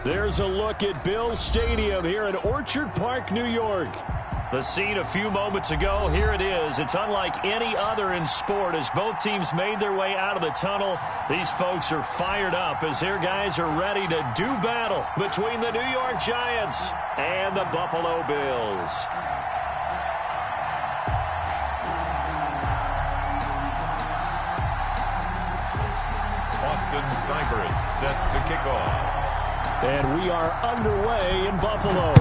There's a look at Bills Stadium here in Orchard Park, New York. The scene a few moments ago, here it is. It's unlike any other in sport as both teams made their way out of the tunnel. These folks are fired up as their guys are ready to do battle between the New York Giants and the Buffalo Bills. Austin Seibert set to kick off. And we are underway in Buffalo.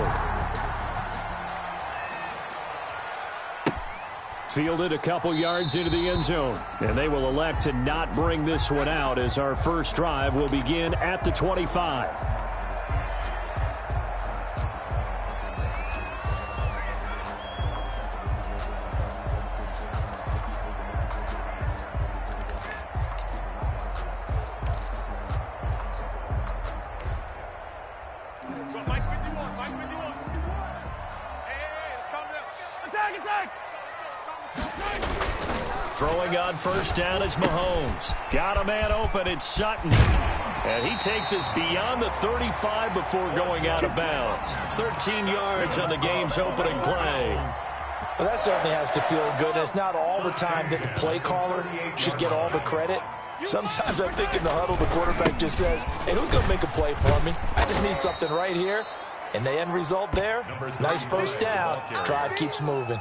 Fielded a couple yards into the end zone. And they will elect to not bring this one out as our first drive will begin at the 25. Throwing on first down is Mahomes. Got a man open, it's Sutton. And he takes us beyond the 35 before going out of bounds. 13 yards on the game's opening play. Well, that certainly has to feel good. And it's not all the time that the play caller should get all the credit. Sometimes I think in the huddle, the quarterback just says, hey, who's going to make a play for me? I just need something right here. And the end result there, nice first down. Drive keeps moving.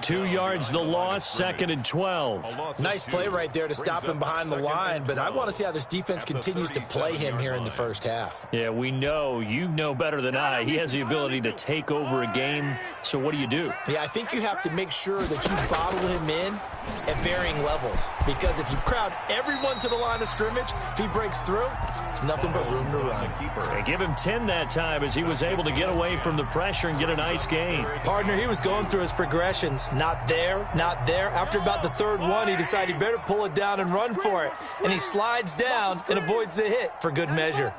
2 yards the loss, 2nd and 12. Nice play right there to stop him behind the line, but I want to see how this defense continues to play him here in the first half. Yeah, we know. You know better than I. He has the ability to take over a game, so what do you do? Yeah, I think you have to make sure that you bottle him in at varying levels, because if you crowd everyone to the line of scrimmage, if he breaks through, it's nothing but room to run. And give him 10 that time as he was able to get away from the pressure and get a nice gain. Partner, he was going through his progressions. Not there, not there. After about the third one, he decided he better pull it down and run for it. And he slides down and avoids the hit for good measure.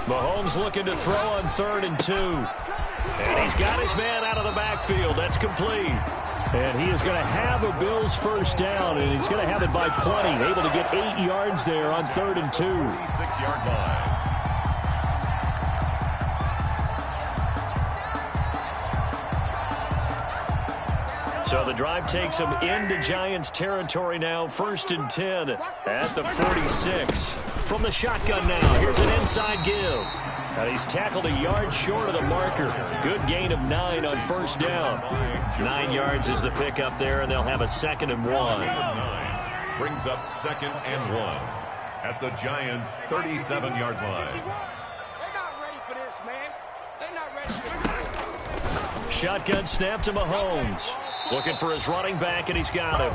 Mahomes looking to throw on 3rd and 2. And he's got his man out of the backfield. That's complete. And he is going to have a Bills first down, and he's going to have it by plenty. Able to get 8 yards there on 3rd and 2. 6-yard line. So the drive takes him into Giants territory now. 1st and 10 at the 46. From the shotgun now, here's an inside give. And he's tackled a yard short of the marker. Good gain of 9 on first down. 9 yards is the pickup there, and they'll have a 2nd and 1. 9 brings up 2nd and 1 at the Giants' 37-yard line. They're not ready for this, man. They're not ready for this. Shotgun snap to Mahomes. Looking for his running back, and he's got him.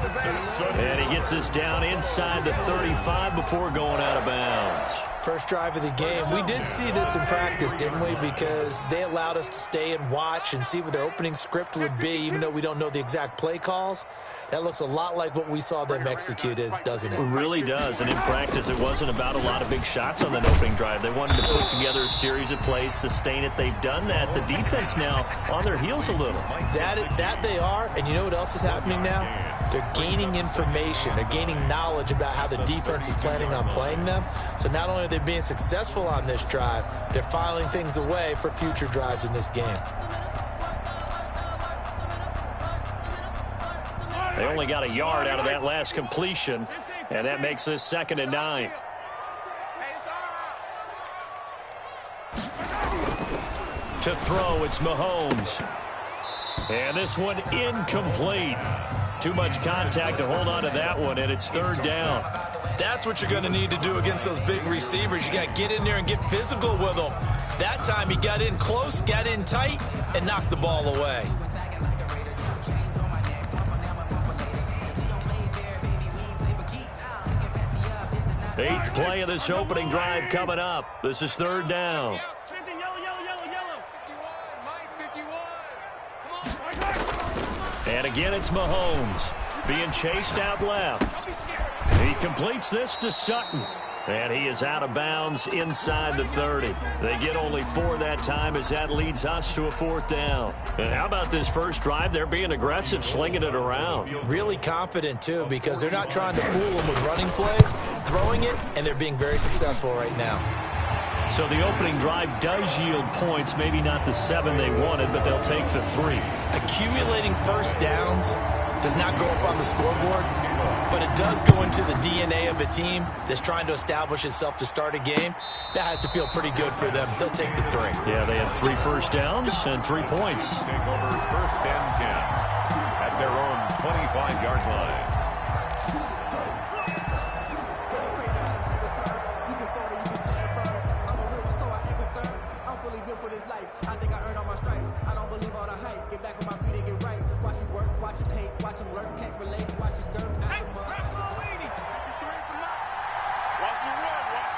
And he gets us down inside the 35 before going out of bounds. First drive of the game. We did see this in practice, didn't we? Because they allowed us to stay and watch and see what their opening script would be, even though we don't know the exact play calls. That looks a lot like what we saw them execute, doesn't it? It really does. And in practice, it wasn't about a lot of big shots on that opening drive. They wanted to put together a series of plays, sustain it. They've done that. The defense now on their heels a little. That they are. And you know what else is happening now? They're gaining information. They're gaining knowledge about how the defense is planning on playing them. So not only are they being successful on this drive, they're filing things away for future drives in this game. They only got a yard out of that last completion, and that makes this 2nd and 9. To throw, it's Mahomes. And this one incomplete. Too much contact to hold on to that one, and it's 3rd down. That's what you're going to need to do against those big receivers. You got to get in there and get physical with them. That time he got in close, got in tight, and knocked the ball away. Eighth play of this opening drive coming up. This is 3rd down. And again, it's Mahomes being chased out left. He completes this to Sutton. And he is out of bounds inside the 30. They get only 4 that time as that leads us to a 4th down. And how about this first drive? They're being aggressive, slinging it around. Really confident, too, because they're not trying to fool them with running plays, throwing it, and they're being very successful right now. So the opening drive does yield points, maybe not the 7 they wanted, but they'll take the 3. Accumulating first downs does not go up on the scoreboard, but it does go into the DNA of a team that's trying to establish itself to start a game. That has to feel pretty good for them. They'll take the 3. Yeah, they had 3 first downs and 3 points. Take over 1st and 10 at their own 25-yard line. I think I earned all my stripes. I don't believe all the hype. Get back on my feet and get right. Watch you work, watch him hate, watch him lurk, can't relate. Watch you skirt. Hey, lady. Watch the run, watch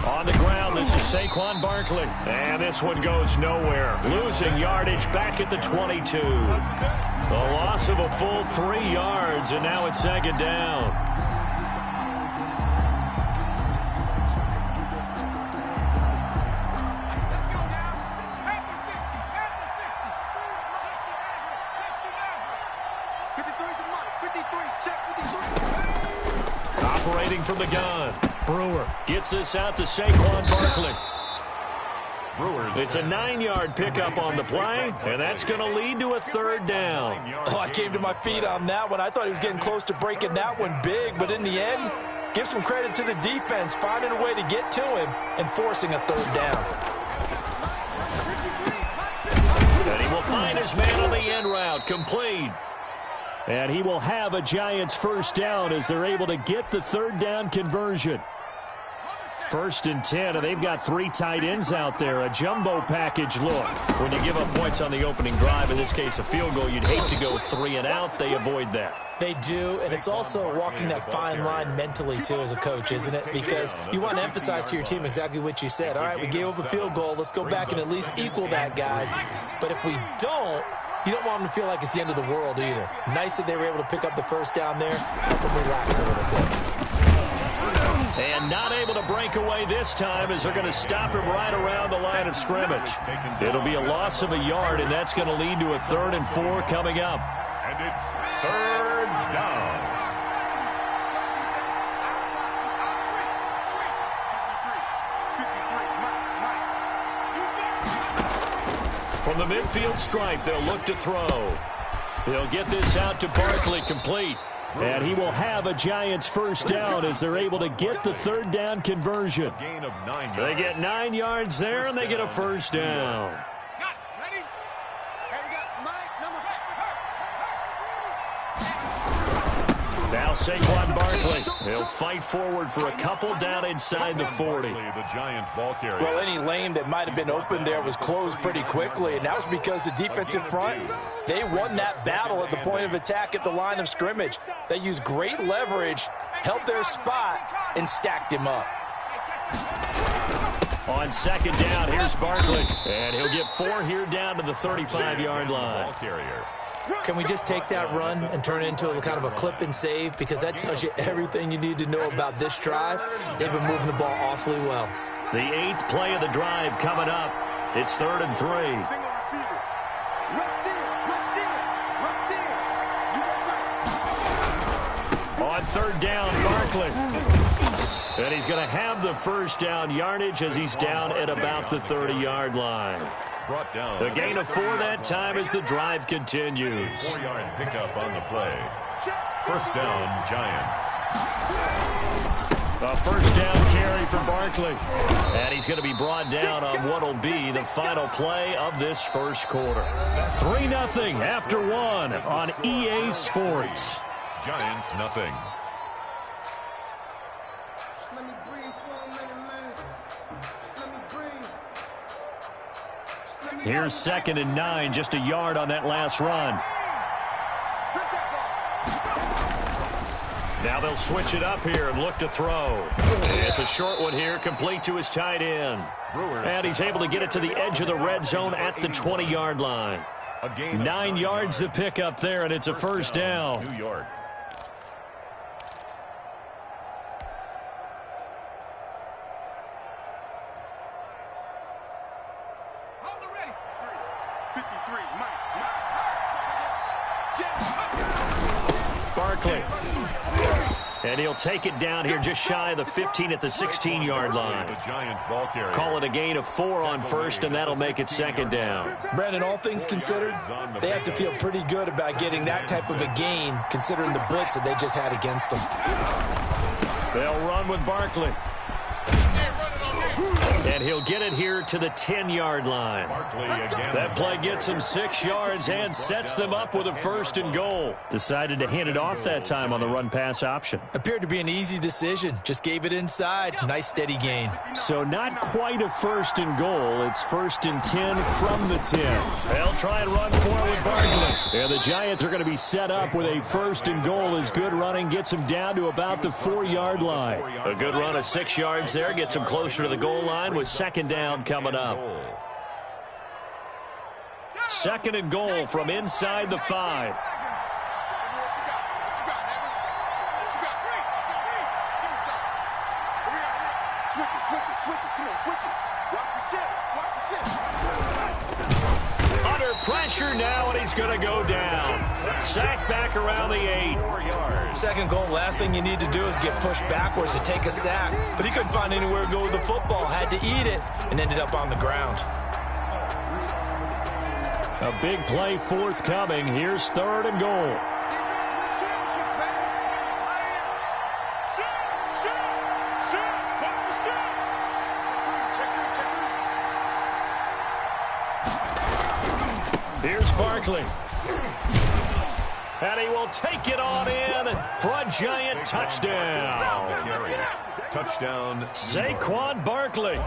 On the ground, this is Saquon Barkley. And this one goes nowhere. Losing yardage back at the 22. The loss of a full 3 yards, and now it's 2nd down. Operating from the gun. Brewer gets this out to Saquon Barkley. It's a 9-yard pickup on the play, and that's going to lead to a 3rd down. Oh, I came to my feet on that one. I thought he was getting close to breaking that one big, but in the end, give some credit to the defense, finding a way to get to him and forcing a 3rd down. And he will find his man on the end route, complete. And he will have a Giants 1st down as they're able to get the 3rd down conversion. 1st and 10, and they've got 3 tight ends out there. A jumbo package look. When you give up points on the opening drive, in this case a field goal, you'd hate to go 3 and out. They avoid that. They do, and it's also walking that fine line mentally, too, as a coach, isn't it? Because you want to emphasize to your team exactly what you said. All right, we gave up a field goal. Let's go back and at least equal that, guys. But if we don't, you don't want them to feel like it's the end of the world either. Nice that they were able to pick up the 1st down there, help them relax a little bit. And not able to break away this time as they're going to stop him right around the line of scrimmage. It'll be a loss of a yard, and that's going to lead to a 3rd and 4 coming up. And it's 3rd down. From the midfield stripe, they'll look to throw. They'll get this out to Barkley, complete. And he will have a Giants 1st down as they're able to get the 3rd down conversion. Gain of 9 yards. They get 9 yards there, and they get a 1st down. Now Saquon Barkley. He'll fight forward for a couple down inside the 40. The Giant ball carrier. Well, any lane that might have been open there was closed pretty quickly, and that was because the defensive front, they won that battle at the point of attack at the line of scrimmage. They used great leverage, held their spot, and stacked him up. On 2nd down, here's Barkley. And he'll get 4 here down to the 35-yard line. Ball carrier. Can we just take that run and turn it into a kind of a clip and save? Because that tells you everything you need to know about this drive. They've been moving the ball awfully well. The 8th play of the drive coming up. It's 3rd and 3. On 3rd down, Barkley. And he's going to have the 1st down yardage as he's down at about the 30-yard line. Brought down. The gain of 4 that time as the drive continues. 4-yard pickup on the play. 1st down, Giants. A 1st down carry for Barkley. And he's going to be brought down on what will be the final play of this 1st quarter. 3-0 after 1 on EA Sports. Giants nothing. Here's 2nd and 9, just a yard on that last run. Now they'll switch it up here and look to throw. It's a short one here, complete to his tight end. And he's able to get it to the edge of the red zone at the 20-yard line. 9 yards to pick up there, and it's a 1st down. New York. Barkley. And he'll take it down here just shy of the 15 at the 16-yard line. Call it a gain of 4 on first, and that'll make it second down. Brandon, all things considered, they have to feel pretty good about getting that type of a gain, considering the blitz that they just had against them. They'll run with Barkley. And he'll get it here to the 10-yard line. That play gets him 6 yards and sets them up with a 1st and goal. Decided to hand it off that time on the run-pass option. Appeared to be an easy decision. Just gave it inside. Nice, steady gain. So not quite a 1st and goal. It's 1st and 10 from the 10. They'll try and run for it with Barkley. And the Giants are going to be set up with a 1st and goal as good running gets them down to about the 4-yard line. A good run of 6 yards there gets them closer to the goal line with second down coming up. 2nd and goal from inside the 5. Under pressure now, and he's going to go down. Sacked back around the 8. 2nd goal, last thing you need to do is get pushed backwards to take a sack. But he couldn't find anywhere to go with the football. Had to eat it and ended up on the ground. A big play forthcoming. Here's 3rd and goal. Here's Barkley. And he will take it on in for a Giant touchdown. Touchdown. Saquon Barkley,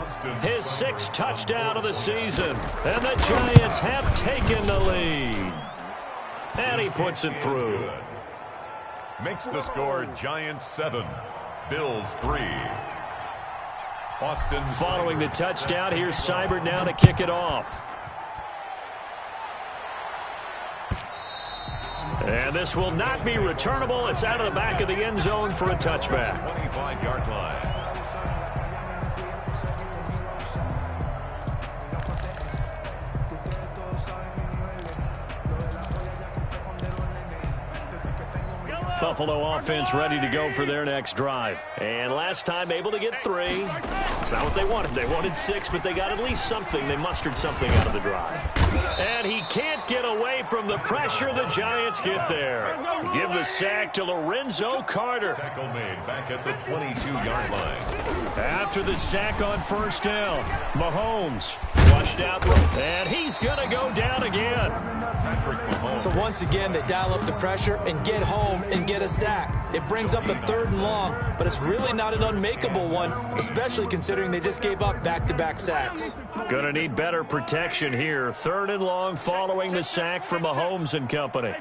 his 6th touchdown of the season. And the Giants have taken the lead. And he puts it through. Makes the score Giants 7, Bills 3. Austin. Following the touchdown, here's Seibert now to kick it off. And this will not be returnable. It's out of the back of the end zone for a touchback. 25-yard line. Buffalo offense ready to go for their next drive. And last time able to get 3. It's not what they wanted. They wanted 6, but they got at least something. They mustered something out of the drive. And he can't get away from the pressure. The Giants get there. Give the sack to Lorenzo Carter. Tackle made back at the 22-yard line. After the sack on 1st down, Mahomes flushed out. And he's going to go down again. Patrick Mahomes. So once again, they dial up the pressure and get home and get a sack. It brings up a 3rd and long, but it's really not an unmakeable one, especially considering they just gave up back-to-back sacks. Gonna need better protection here. 3rd and long following the sack from Mahomes and company.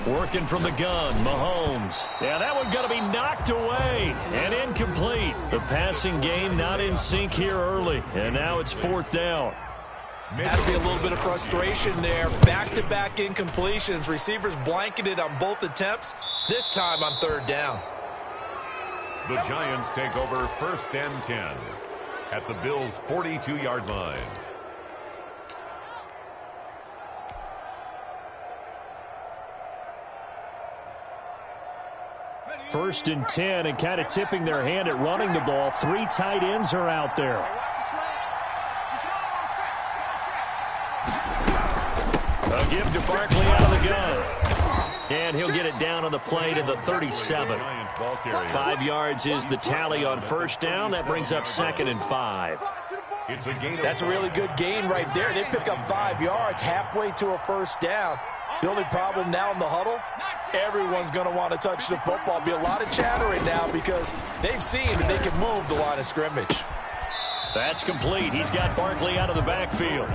Working from the gun, Mahomes. Yeah, that one gonna be knocked away and incomplete. The passing game not in sync here early, and now it's 4th down. Had to be a little bit of frustration there. Back-to-back incompletions. Receivers blanketed on both attempts, this time on 3rd down. The Giants take over 1st and 10 at the Bills' 42-yard line. First and 10, and kind of tipping their hand at running the ball. 3 tight ends are out there. A give to Barkley out of the gun. And he'll get it down on the play to the 37. 5 yards is the tally on 1st down. That brings up 2nd and 5. That's a really good gain right there. They pick up 5 yards halfway to a 1st down. The only problem now in the huddle, everyone's going to want to touch the football. Be a lot of chattering now because they've seen that they can move the line of scrimmage. That's complete. He's got Barkley out of the backfield.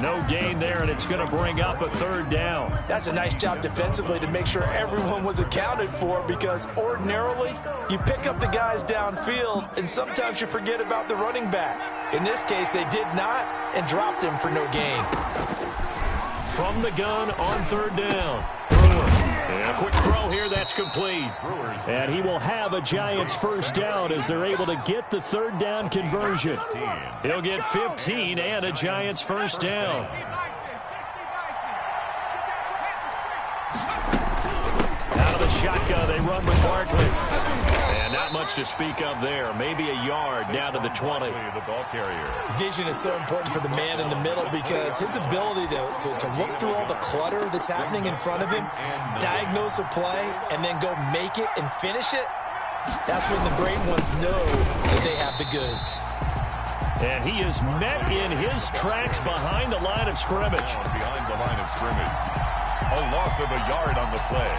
No gain there, and it's going to bring up a 3rd down. That's a nice job defensively to make sure everyone was accounted for, because ordinarily you pick up the guys downfield and sometimes you forget about the running back. In this case, they did not and dropped him for no gain. From the gun on 3rd down. And a quick throw here, that's complete. And he will have a Giants first down as they're able to get the third down conversion. He'll get 15 and a Giants first down. Out of the shotgun, they run with Barkley. And not much to speak of there. Maybe a yard down to the 20. The ball carrier. Vision is so important for the man in the middle because his ability to look through all the clutter that's happening in front of him, diagnose a play, and then go make it and finish it, that's when the great ones know that they have the goods. And he is met in his tracks behind the line of scrimmage. Behind the line of scrimmage. A loss of a yard on the play.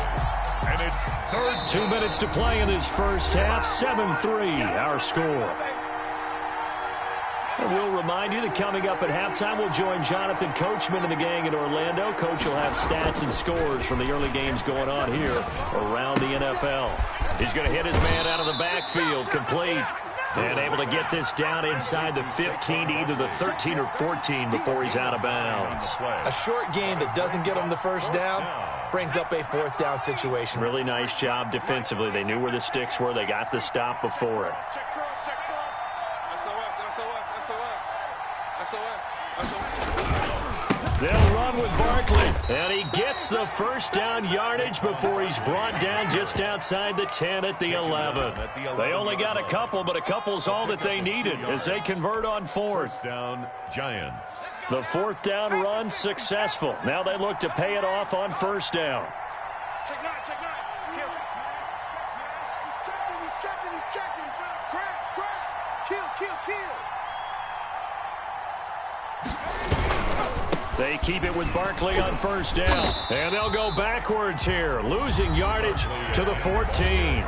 And it's third. 2 minutes to play in this first half. 7-3, our score. And we'll remind you that coming up at halftime, we'll join Jonathan Coachman and the gang in Orlando. Coach will have stats and scores from the early games going on here around the NFL. He's going to hit his man out of the backfield, complete. And able to get this down inside the 15 to either the 13 or 14 before he's out of bounds. A short game that doesn't get him the first down brings up a fourth down situation. Really nice job defensively. They knew where the sticks were. They got the stop before it. Check cross, check cross. SOS. They'll run with Barkley. And he gets the first down yardage before he's brought down just outside the 10 at the 11. They only got a couple, but a couple's all that they needed as they convert on fourth. First down, Giants. The fourth down run successful. Now they look to pay it off on first down. Check nine. Kill. He's checking. Crash. Kill. They keep it with Barkley on first down. And they'll go backwards here, losing yardage to the 14.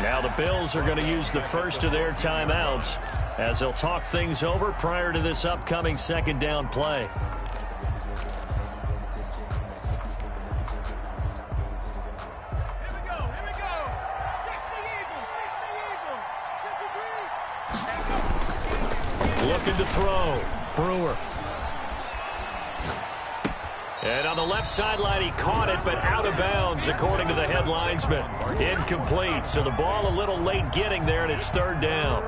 Now the Bills are going to use the first of their timeouts as they'll talk things over prior to this upcoming second down play. Here we go. 60 Eagles. Looking to throw. Brewer. And on the left sideline, he caught it, but out of bounds, according to the head linesman. Incomplete, so the ball a little late getting there, and it's third down.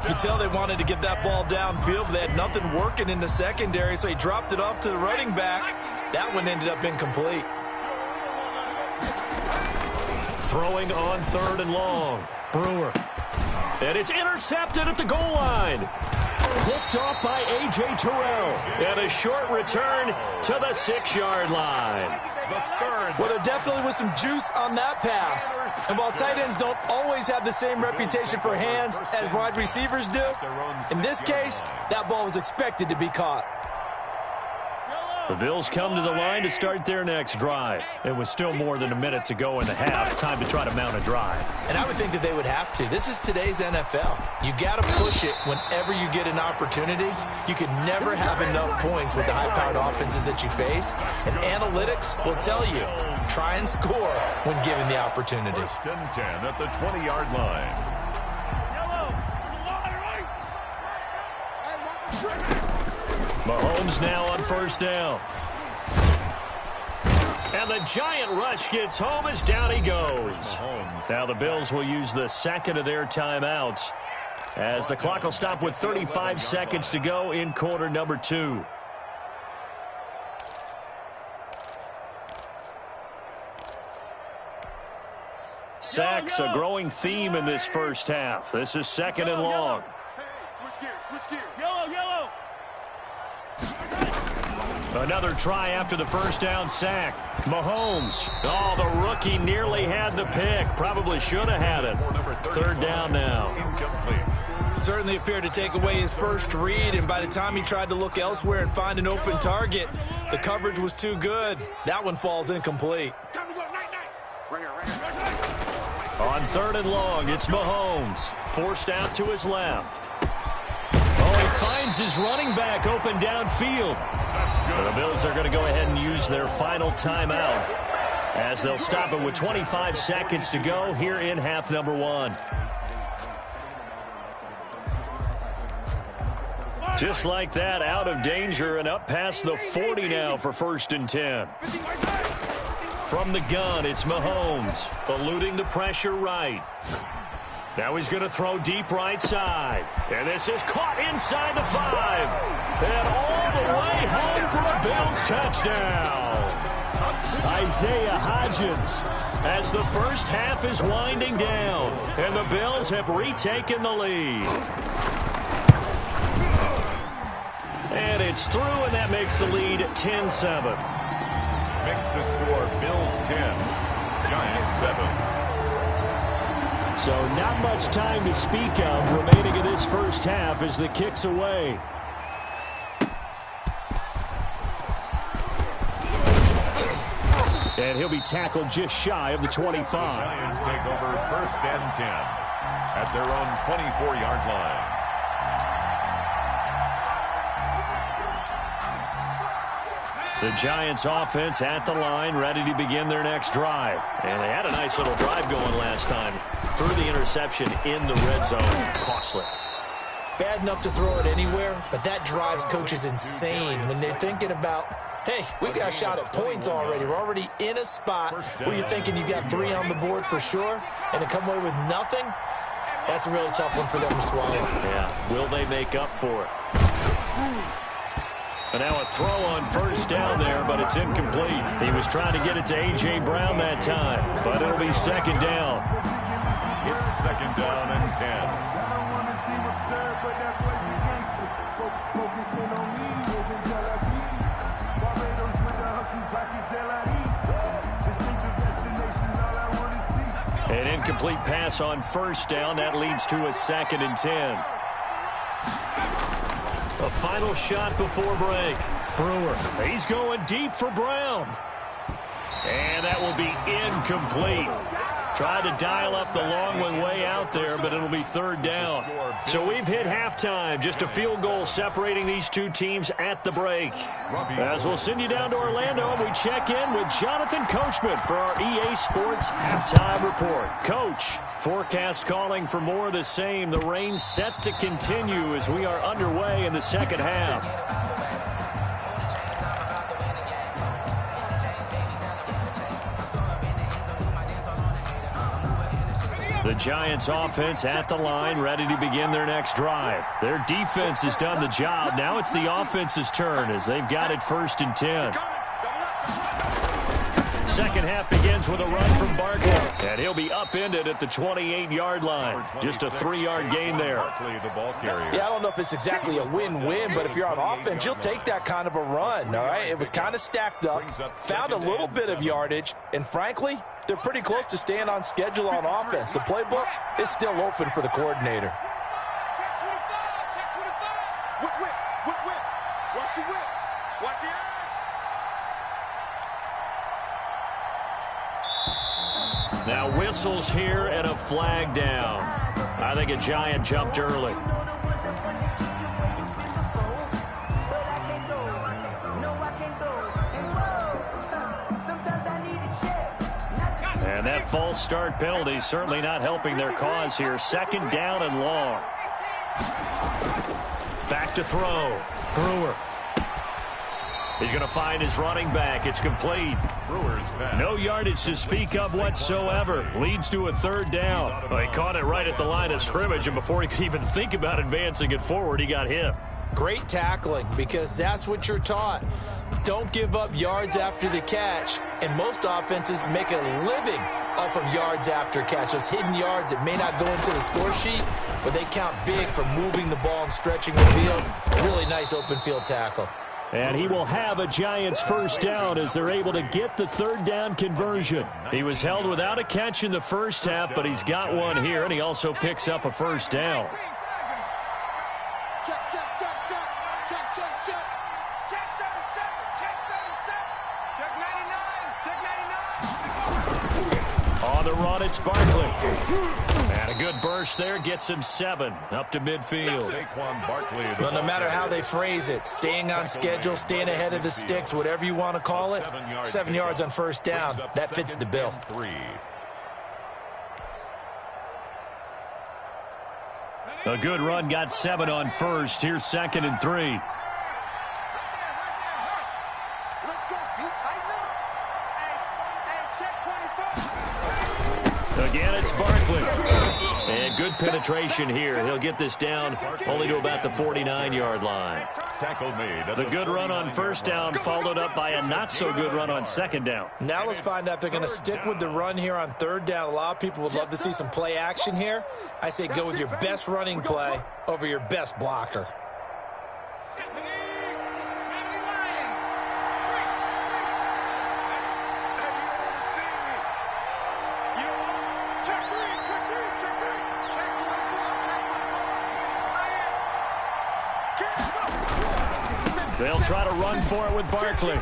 You could tell they wanted to get that ball downfield, but they had nothing working in the secondary, so he dropped it off to the running back. That one ended up incomplete. Throwing on third and long. Brewer. And it's intercepted at the goal line. Picked off by A.J. Terrell. And a short return to the 6-yard line. Well, there definitely was some juice on that pass. And while tight ends don't always have the same reputation for hands as wide receivers do, in this case, that ball was expected to be caught. The Bills come to the line to start their next drive. It was still more than a minute to go in the half. Time to try to mount a drive. And I would think that they would have to. This is today's NFL. You got to push it whenever you get an opportunity. You can never have enough points with the high-powered offenses that you face. And analytics will tell you, try and score when given the opportunity. First and 10 at the 20-yard line. Mahomes now on first down. And the giant rush gets home as down he goes. Now the Bills will use the second of their timeouts as the clock will stop with 35 seconds to go in quarter number 2. Sacks, a growing theme in this first half. This is second and long. Hey, switch gears. Yellow. Another try after the first down sack. Mahomes. Oh, the rookie nearly had the pick. Probably should have had it. Third down now. Certainly appeared to take away his first read, and by the time he tried to look elsewhere and find an open target, the coverage was too good. That one falls incomplete. Time to go, night. Right here. On third and long, it's Mahomes. Forced out to his left. Oh, he finds his running back open downfield. The Bills are going to go ahead and use their final timeout as they'll stop it with 25 seconds to go here in half number 1. Just like that, out of danger and up past the 40 now for first and 10. From the gun, it's Mahomes, eluding the pressure right. Now he's going to throw deep right side. And this is caught inside the 5. And all the way home for a Bills touchdown. Isaiah Hodgins, as the first half is winding down, and the Bills have retaken the lead. And it's through, and that makes the lead 10-7. Makes the score Bills 10, Giants 7. So not much time to speak of remaining in this first half as the kick's away. And he'll be tackled just shy of the 25. The Giants take over 1st and 10 at their own 24-yard line. The Giants offense at the line, ready to begin their next drive. And they had a nice little drive going last time. Threw the interception in the red zone. Costly. Bad enough to throw it anywhere, but that drives coaches insane when they're thinking about, hey, we got a shot at points already. We're already in a spot where you're thinking you got 3 on the board for sure, and to come away with nothing, that's a really tough one for them to swallow. Yeah, will they make up for it? And now a throw on first down there, but it's incomplete. He was trying to get it to A.J. Brown that time, but it'll be second down. It's second down and 10. An incomplete pass on first down. That leads to a 2nd and 10. A final shot before break. Brewer, he's going deep for Brown. And that will be incomplete. Tried to dial up the long one way out there, but it'll be 3rd down. So we've hit halftime. Just a field goal separating these two teams at the break. As we'll send you down to Orlando, and we check in with Jonathan Coachman for our EA Sports Halftime Report. Coach, forecast calling for more of the same. The rain set to continue as we are underway in the second half. The Giants offense at the line, ready to begin their next drive. Their defense has done the job. Now it's the offense's turn as they've got it 1st and 10. Second half begins with a run from Barkley, and he'll be upended at the 28-yard line. Just a 3-yard gain there. Yeah, I don't know if it's exactly a win-win, but if you're on offense, you'll take that kind of a run, all right? It was kind of stacked up, found a little bit of yardage, and frankly, they're pretty close to staying on schedule on offense. The playbook is still open for the coordinator. Check 25, check 25. Whip. Watch the whip. Watch the eye. Now whistles here and a flag down. I think a Giant jumped early. And that false start penalty certainly not helping their cause here. 2nd down and long. Back to throw. Brewer. He's going to find his running back. It's complete. Brewer's pass. No yardage to speak of whatsoever. Leads to a 3rd down. Well, he caught it right at the line of scrimmage, and before he could even think about advancing it forward, he got hit. Great tackling, because that's what you're taught. Don't give up yards after the catch, and most offenses make a living off of yards after catch. Those hidden yards that may not go into the score sheet, but they count big for moving the ball and stretching the field. Really nice open field tackle. And he will have a Giants 1st down as they're able to get the 3rd down conversion. He was held without a catch in the first half, but he's got one here, and he also picks up a 1st down. Check. Check 37. Check 99. On the run, it's Barkley. And a good burst there gets him 7 up to midfield. Well, no matter how they phrase it, staying on schedule, staying ahead of the sticks, whatever you want to call it, 7 yards on 1st down, that fits the bill. A good run got 7 on 1st. Here's 2nd and 3. Let's go. You tighten up. Again, it's Barkley. And good penetration here. He'll get this down only to about the 49-yard line. Tackle made. The good run on first down followed up by a not-so-good run on second down. Now let's find out if they're going to stick with the run here on third down. A lot of people would love to see some play action here. I say go with your best running play over your best blocker. They'll try to run for it with Barkley.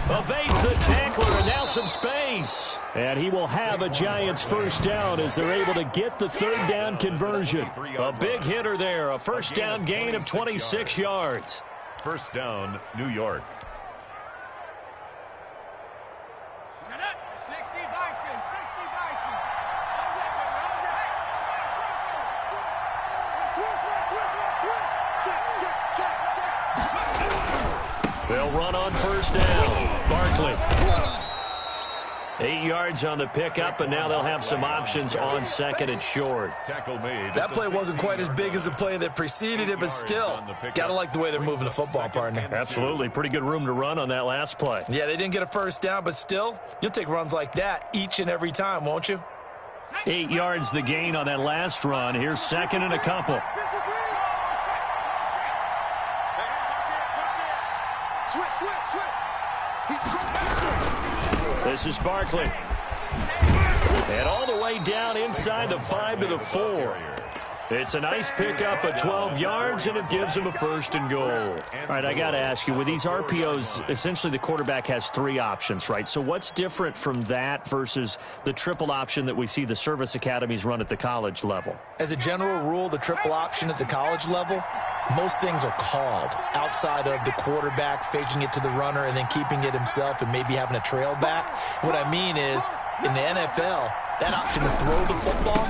Evades the tackler, and now some space. And he will have a Giants first down as they're able to get the third down conversion. A big hitter there, a first down gain of 26 yards. First down, New York. They'll run on first down. Barkley. 8 yards on the pickup, and now they'll have some options on second and short. Tackle made. That play wasn't quite as big as the play that preceded it, but still, got to like the way they're moving the football, partner. Absolutely. Pretty good room to run on that last play. Yeah, they didn't get a first down, but still, you'll take runs like that each and every time, won't you? 8 yards the gain on that last run. Here's second and a couple. This is Barkley. And all the way down inside the 5 to the 4. It's a nice pickup of 12 yards, and it gives him a first and goal. All right, I got to ask you, with these RPOs, essentially the quarterback has 3 options, right? So what's different from that versus the triple option that we see the service academies run at the college level? As a general rule, the triple option at the college level, most things are called outside of the quarterback faking it to the runner and then keeping it himself and maybe having a trail back. What I mean is, in the NFL, that option to throw the football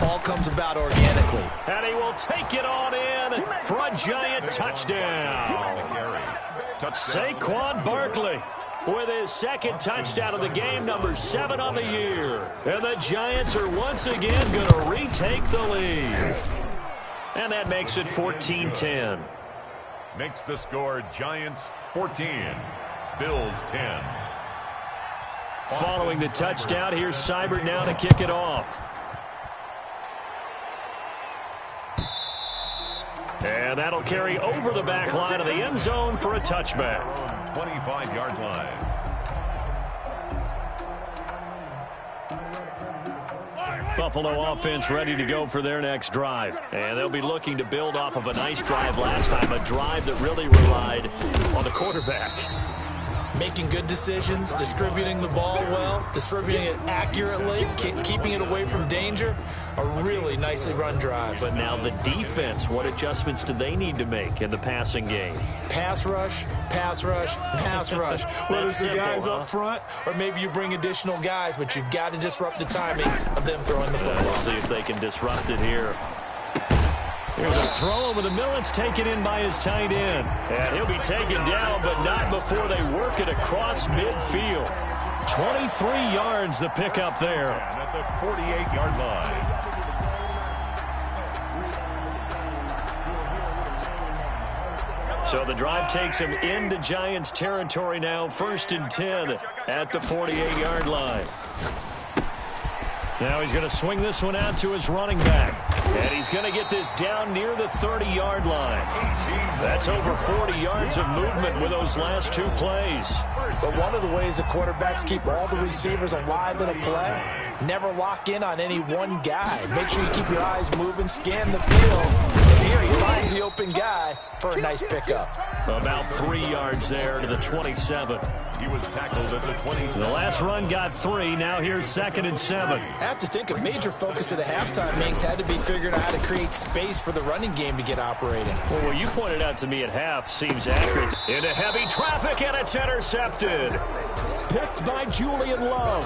all comes about organically. And he will take it on in for a Giant touchdown. Saquon Barkley with his second touchdown of the game, number 7 on the year. And the Giants are once again going to retake the lead. And that makes it 14-10. Makes the score Giants 14, Bills 10. Following the touchdown, here's Seibert now to kick it off. And that'll carry over the back line of the end zone for a touchback. 25-yard line. Buffalo offense ready to go for their next drive. And they'll be looking to build off of a nice drive last time, a drive that really relied on the quarterback. Making good decisions, distributing the ball well, distributing it accurately, keeping it away from danger. A really nicely run drive. But now the defense, what adjustments do they need to make in the passing game? Pass rush, pass rush, pass rush. Whether it's the guys up front or maybe you bring additional guys, but you've got to disrupt the timing of them throwing the football. We'll see if they can disrupt it here. Here's a throw over the middle. It's taken in by his tight end. And he'll be taken down, but not before they work it across midfield. 23 yards the pickup there. And at the 48-yard line. So the drive takes him into Giants territory now. 1st and 10 at the 48-yard line. Now he's going to swing this one out to his running back. And he's going to get this down near the 30-yard line. That's over 40 yards of movement with those last 2 plays. But one of the ways the quarterbacks keep all the receivers alive in a play, never lock in on any one guy. Make sure you keep your eyes moving, scan the field. And here he finds the open guy for a nice pickup. About 3 yards there to the 27. He was tackled at the 27. The last run got 3. Now here's 2nd and 7. I have to think a major focus of the halftime meetings had to be figuring out how to create space for the running game to get operating. Well, what you pointed out to me at half seems accurate. Into heavy traffic, and it's intercepted. Picked by Julian Love.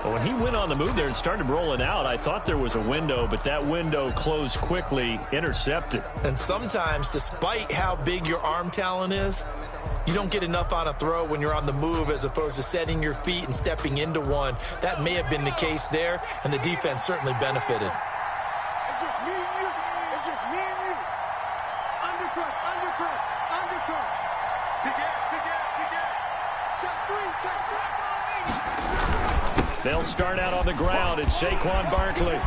Well, when he went on the move there and started rolling out, I thought there was a window, but that window closed quickly, intercepted. And sometimes, despite how big your arm talent is, You don't get enough on a throw when you're on the move as opposed to setting your feet and stepping into one. That may have been the case there, and the defense certainly benefited. It's just me and you. It's just me and you. Undercut, undercut, undercut. Big gap, big gap, big gap. Check three, check three. They'll start out on the ground. It's Saquon Barkley.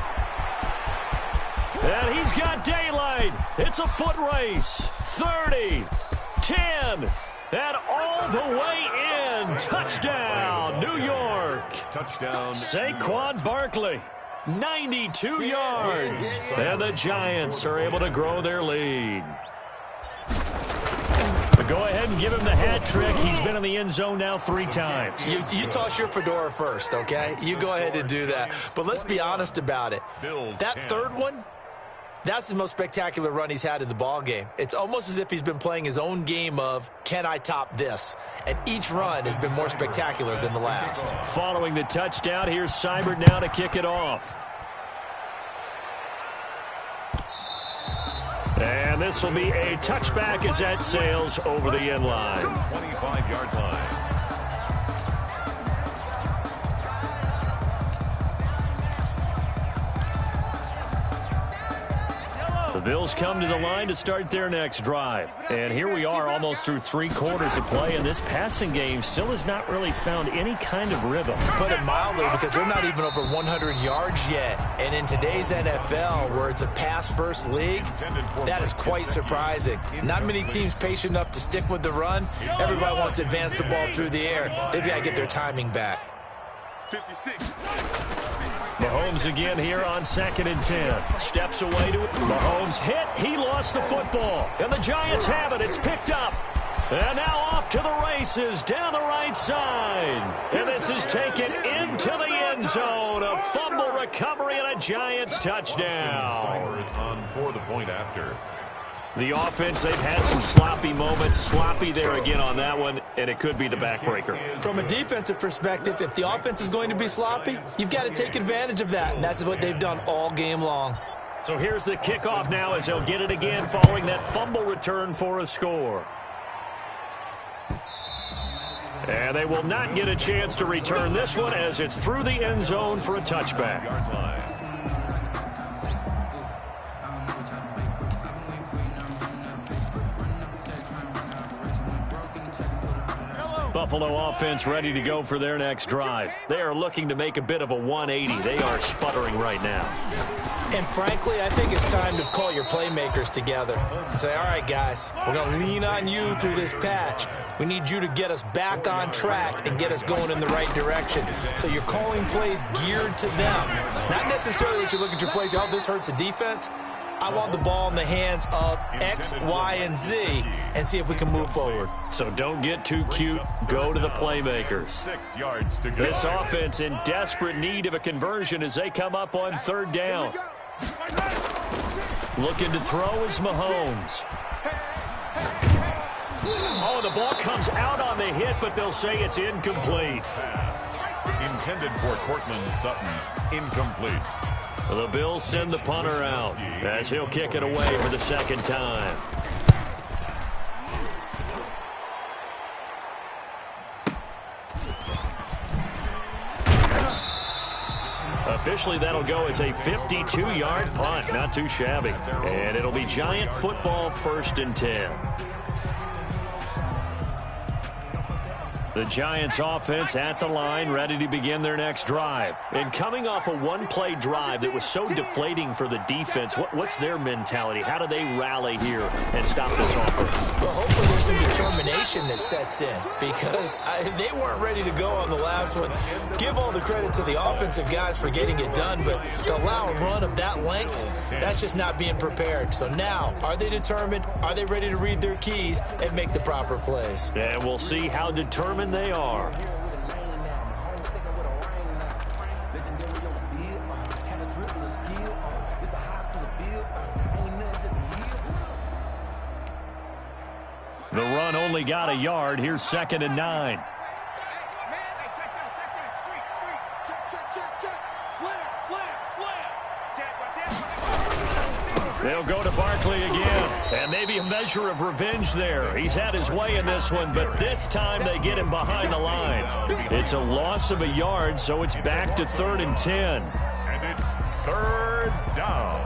And he's got daylight. It's a foot race. 30, 10, and all the way in. Touchdown, New York. Touchdown. Saquon Barkley, 92 yards. And the Giants are able to grow their lead. Go ahead and give him the hat trick. He's been in the end zone now 3 times. You toss your fedora first, okay? You go ahead and do that. But let's be honest about it. That third one, that's the most spectacular run he's had in the ball game. It's almost as if he's been playing his own game of, can I top this? And each run has been more spectacular than the last. Following the touchdown, here's Seibert now to kick it off. And this will be a touchback as that sails over the end line. 25-yard line. The Bills come to the line to start their next drive. And here we are almost through 3 quarters of play, and this passing game still has not really found any kind of rhythm. Put it mildly, because they're not even over 100 yards yet. And in today's NFL, where it's a pass-first league, that is quite surprising. Not many teams patient enough to stick with the run. Everybody wants to advance the ball through the air. They've got to get their timing back. 56. Mahomes again here on 2nd and 10. Steps away to it. Mahomes hit. He lost the football. And the Giants have it. It's picked up. And now off to the races down the right side. And this is taken into the end zone. A fumble recovery and a Giants touchdown. On for the point after. The offense, they've had some sloppy moments. Sloppy there again on that one, and it could be the backbreaker. From a defensive perspective, if the offense is going to be sloppy, you've got to take advantage of that, and that's what they've done all game long. So here's the kickoff now as they'll get it again following that fumble return for a score. And they will not get a chance to return this one as it's through the end zone for a touchback. Buffalo offense ready to go for their next drive. They are looking to make a bit of a 180. They are sputtering right now. And frankly, I think it's time to call your playmakers together and say, all right, guys, we're going to lean on you through this patch. We need you to get us back on track and get us going in the right direction. So you're calling plays geared to them. Not necessarily that you look at your plays, oh, this hurts the defense. I want the ball in the hands of X, Y, and Z and see if we can move forward. So don't get too cute. Go to the playmakers. 6 yards to go. This offense in desperate need of a conversion as they come up on 3rd down. Looking to throw is Mahomes. Oh, the ball comes out on the hit, but they'll say it's incomplete. Pass. Intended for Cortland Sutton. Incomplete. The Bills send the punter out as he'll kick it away for the 2nd time. Officially, that'll go as a 52-yard punt. Not too shabby. And it'll be Giant football 1st and 10. The Giants offense at the line, ready to begin their next drive. And coming off a 1-play drive that was so deflating for the defense, what's their mentality? How do they rally here and stop this offense? Well, hopefully there's some determination that sets in because they weren't ready to go on the last one. Give all the credit to the offensive guys for getting it done, but to allow a run of that length, that's just not being prepared. So now, are they determined? Are they ready to read their keys and make the proper plays? And we'll see how determined they are. The run only got a yard. Here's 2nd and 9. Man, hey, check that. Street. Check. Slam. They'll go to Barkley again, and maybe a measure of revenge there. He's had his way in this one, but this time they get him behind the line. It's a loss of a yard, so it's back to 3rd and 10. And it's 3rd down.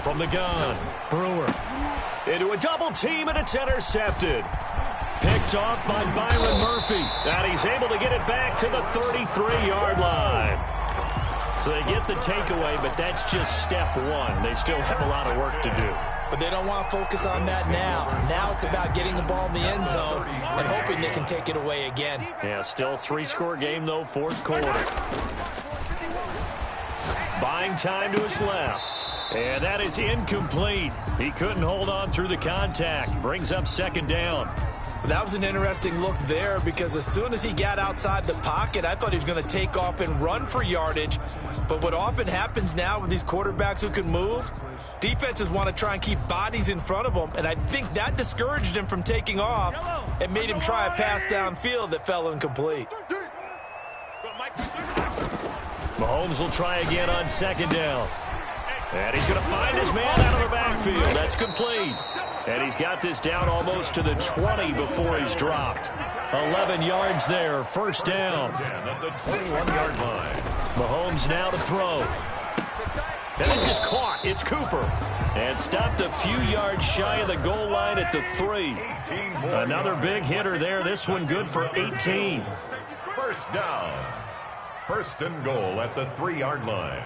From the gun, Brewer into a double team, and it's intercepted. Picked off by Byron Murphy, and he's able to get it back to the 33-yard line. So they get the takeaway, but that's just step one. They still have a lot of work to do. But they don't want to focus on that now. Now it's about getting the ball in the end zone and hoping they can take it away again. Yeah, still 3-score game, though, 4th quarter. Buying time to his left. And that is incomplete. He couldn't hold on through the contact. Brings up 2nd down. That was an interesting look there because as soon as he got outside the pocket, I thought he was going to take off and run for yardage. But what often happens now with these quarterbacks who can move, defenses want to try and keep bodies in front of them. And I think that discouraged him from taking off and made him try a pass downfield that fell incomplete. Mahomes will try again on 2nd down. And he's going to find his man out of the backfield. That's complete. And he's got this down almost to the 20 before he's dropped. 11 yards there, 1st down. At the 21-yard line. Mahomes now to throw. And this is caught. It's Cooper. And stopped a few yards shy of the goal line at the 3. Another big hitter there. This one good for 18. 1st down. 1st and goal at the 3-yard line.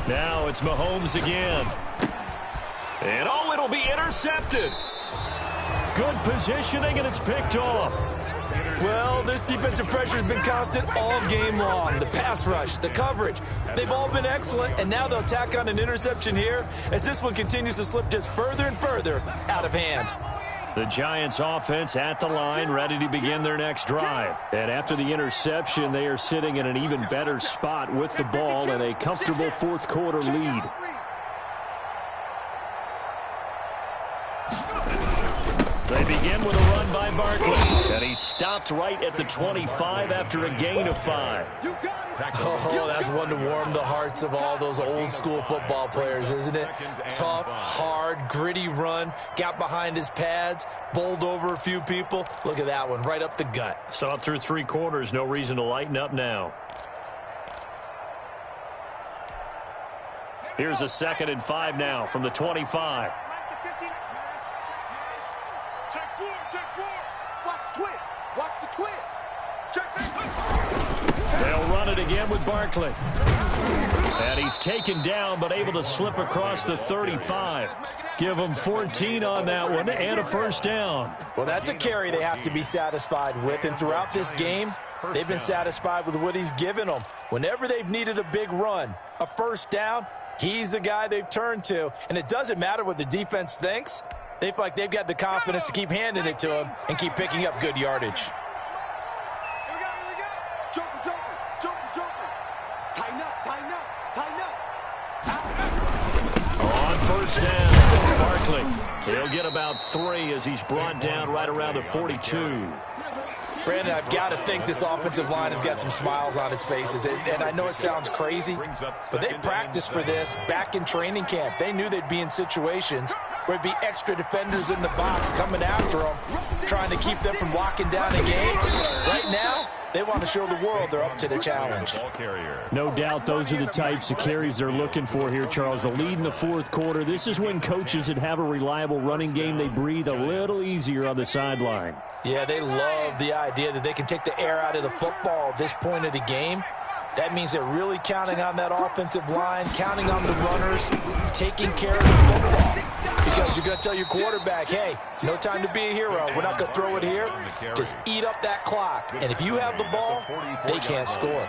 Now it's Mahomes again. And oh, it'll be intercepted. Good positioning, and it's picked off. Well, this defensive pressure has been constant all game long. The pass rush, the coverage, they've all been excellent, and now they'll tack on an interception here as this one continues to slip just further and further out of hand. The Giants offense at the line, ready to begin their next drive. And after the interception, they are sitting in an even better spot with the ball and a comfortable 4th quarter lead. They begin with a run by Barkley, and he stopped right at the 25 after a gain of 5. Oh, that's one to warm the hearts of all those old-school football players, isn't it? Tough, hard, gritty run, got behind his pads, bowled over a few people. Look at that one, right up the gut. Saw it through 3 quarters, no reason to lighten up now. Here's a 2nd and 5 now from the 25. Watch the twist. They'll run it again with Barkley. And he's taken down, but able to slip across the 35. Give him 14 on that one and a 1st down. Well, that's a carry they have to be satisfied with. And throughout this game, they've been satisfied with what he's given them. Whenever they've needed a big run, a 1st down, he's the guy they've turned to. And it doesn't matter what the defense thinks. They feel like they've got the confidence to keep handing it to him and keep picking up good yardage. On 1st down, Barkley. He'll get about 3 as he's brought down right around the 42. Brandon, I've got to think this offensive line has got some smiles on its faces. And I know it sounds crazy, but they practiced for this back in training camp. They knew they'd be in situations where it'd be extra defenders in the box coming after them, trying to keep them from locking down a game. Right now, they want to show the world they're up to the challenge. No doubt those are the types of carries they're looking for here, Charles. The lead in the 4th quarter. This is when coaches that have a reliable running game, they breathe a little easier on the sideline. Yeah, they love the idea that they can take the air out of the football at this point of the game. That means they're really counting on that offensive line, counting on the runners, taking care of the football. Because you're going to tell your quarterback, hey, no time to be a hero. We're not going to throw it here. Just eat up that clock. And if you have the ball, they can't score.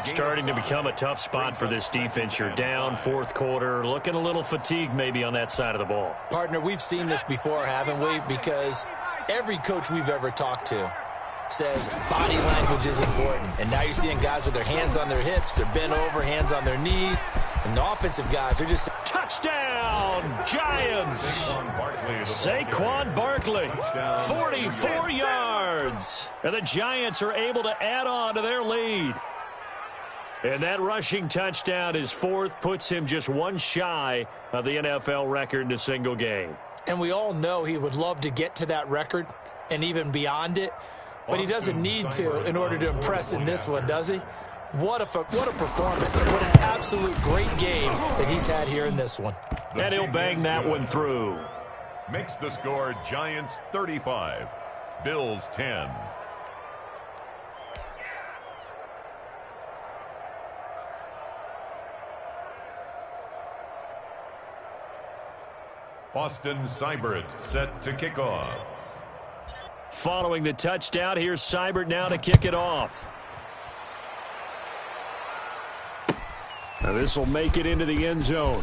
Starting to become a tough spot for this defense. You're down 4th quarter, looking a little fatigued maybe on that side of the ball. Partner, we've seen this before, haven't we? Because every coach we've ever talked to, says body language is important. And now you're seeing guys with their hands on their hips, they're bent over, hands on their knees. And the offensive guys are just... Touchdown, Giants! Saquon Barkley, 44 yards. And the Giants are able to add on to their lead. And that rushing touchdown, his fourth, puts him just one shy of the NFL record in a single game. And we all know he would love to get to that record and even beyond it, but he doesn't need to in order to impress in this one, does he? What a performance. What an absolute great game that he's had here in this one. And he'll bang that one through. Makes the score Giants 35, Bills 10. Austin Seibert set to kick off. Following the touchdown, here's Seibert now to kick it off. Now this will make it into the end zone.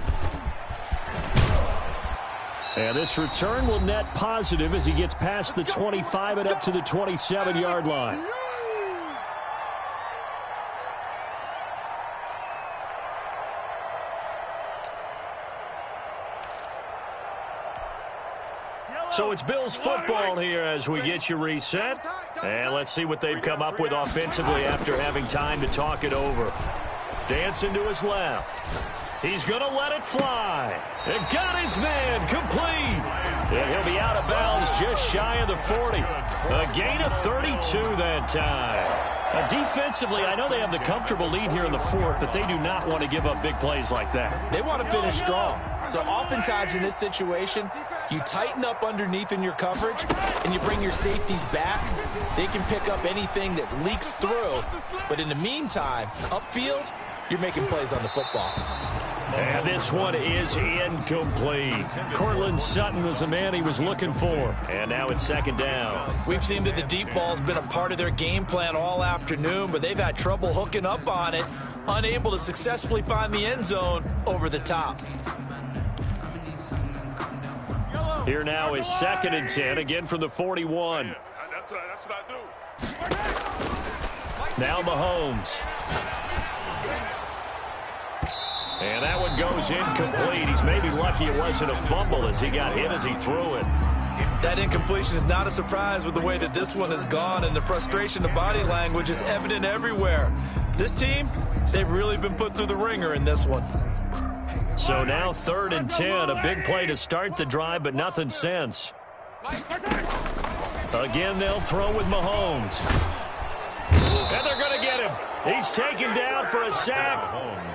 And this return will net positive as he gets past the 25 and up to the 27-yard line. So it's Bills football here as we get you reset. And let's see what they've come up with offensively after having time to talk it over. Dancing to his left. He's going to let it fly. And got his man complete. And he'll be out of bounds just shy of the 40. A gain of 32 that time. Defensively, I know they have the comfortable lead here in the fourth, but they do not want to give up big plays like that. They want to finish strong. So oftentimes in this situation, you tighten up underneath in your coverage and you bring your safeties back. They can pick up anything that leaks through. But in the meantime, upfield, you're making plays on the football. And this one is incomplete. Cortland Sutton was the man he was looking for. And now it's second down. We've seen that the deep ball's been a part of their game plan all afternoon, but they've had trouble hooking up on it, unable to successfully find the end zone over the top. Here now is second and 10, again from the 41. That's what I do. Now Mahomes. And that one goes incomplete. He's maybe lucky it wasn't a fumble as he got hit as he threw it. That incompletion is not a surprise with the way that this one has gone, and the frustration of body language is evident everywhere. This team, they've really been put through the ringer in this one. So now third and 10, a big play to start the drive, but nothing since. Again, they'll throw with Mahomes. And they're going to get him. He's taken down for a sack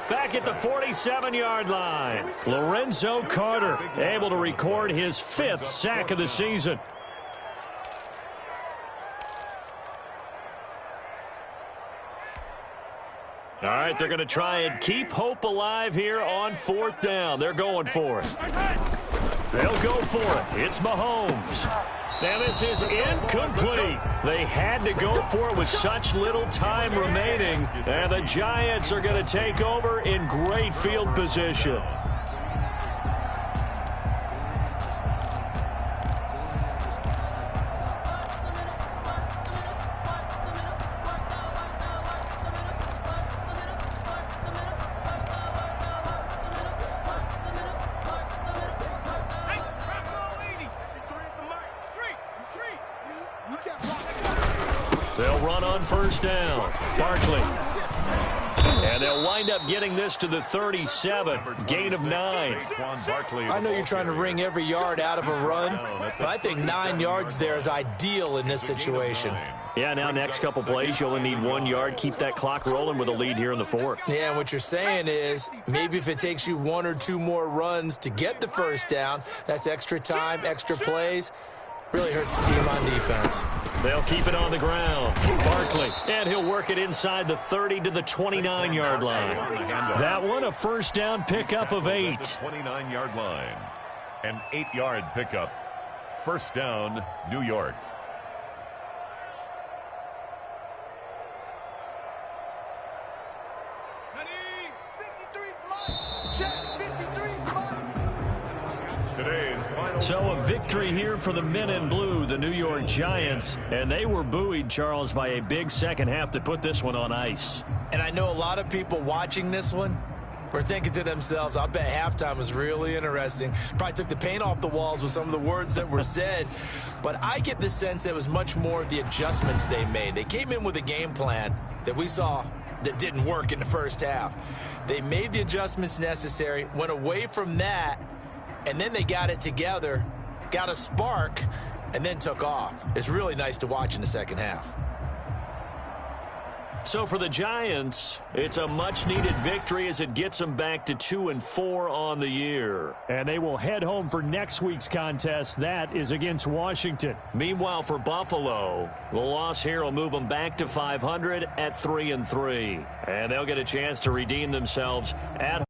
back at the 47-yard line. Lorenzo Carter able to record his 5th sack of the season. All right, they're going to try and keep hope alive here on 4th down. They're going for it. They'll go for it. It's Mahomes. And this is incomplete. They had to go for it with such little time remaining. And the Giants are going to take over in great field position. They'll run on first down. Barkley. And they'll wind up getting this to the 37. Gain of 9. I know you're trying to wring every yard out of a run, but I think 9 yards there is ideal in this situation. Yeah, now next couple plays, you only need 1 yard. Keep that clock rolling with a lead here in the 4th. Yeah, and what you're saying is maybe if it takes you 1 or 2 more runs to get the first down, that's extra time, extra plays. Really hurts the team on defense. They'll keep it on the ground. Barkley, and he'll work it inside the 30 to the 29-yard line. That one, a first down pickup of 8. 29-yard line. An 8-yard pickup. First down, New York. Today's final So a victory here for the men in blue, the New York Giants, and they were buoyed, Charles, by a big second half to put this one on ice. And I know a lot of people watching this one were thinking to themselves, I bet halftime was really interesting. Probably took the paint off the walls with some of the words that were said. But I get the sense that it was much more of the adjustments they made. They came in with a game plan that we saw that didn't work in the first half. They made the adjustments necessary, went away from that, and then they got it together, got a spark, and then took off. It's really nice to watch in the second half. So for the Giants, it's a much-needed victory as it gets them back to 2-4 on the year. And they will head home for next week's contest. That is against Washington. Meanwhile, for Buffalo, the loss here will move them back to 500 at 3-3. And they'll get a chance to redeem themselves at home.